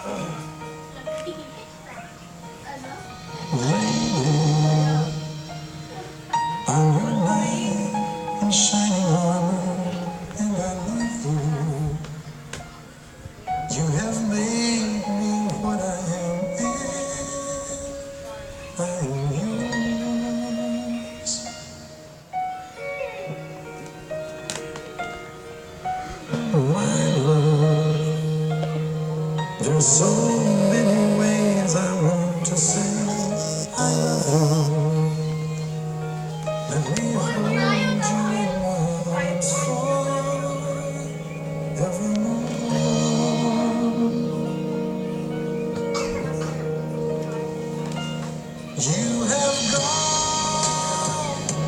Lately, I'm your knight in shining armor, and I love you. You have made me what I am, and I am yours. My love, there's so many ways I want to say I love you. Let me hold you in my arms forevermore. You have gone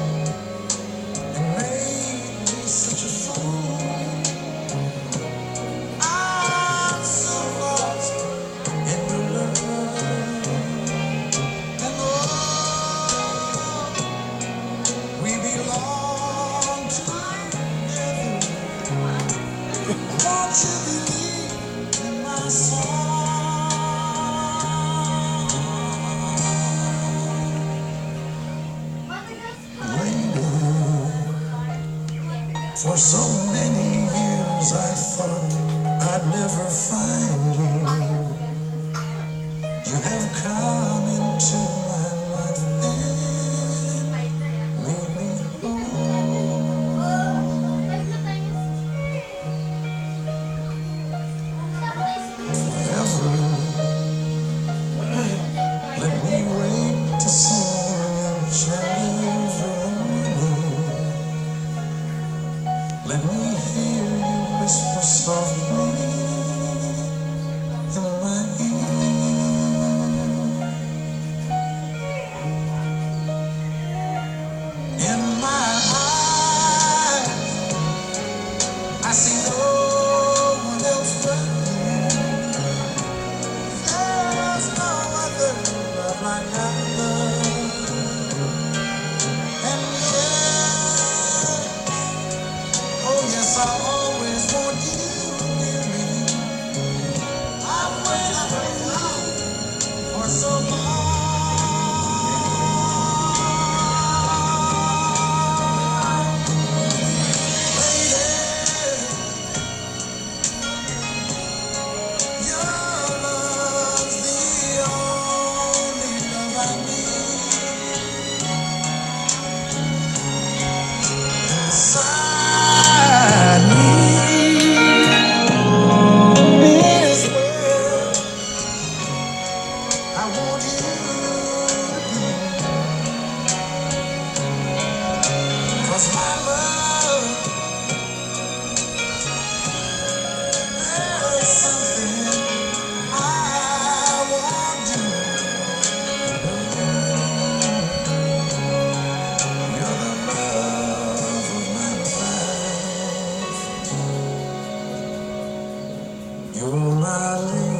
and made me such a fool. I'm so lost in your love. And oh, we belong together. Won't you believe in my song? Lady, for so many years I thought I'd never find you. You have come into my life and made me forever. Let me wake to sing and chant every Let me hear you whisper softly in my ear. In my eyes, I see no one else but you. There's no other love like I love. And yeah, oh yes, I always want you near me. I've waited for so long. Lady, your love's the only love I need. Inside me is where I want you to be. 'Cause my love, there's something I want you to know. You're the love of my life. You're my lady.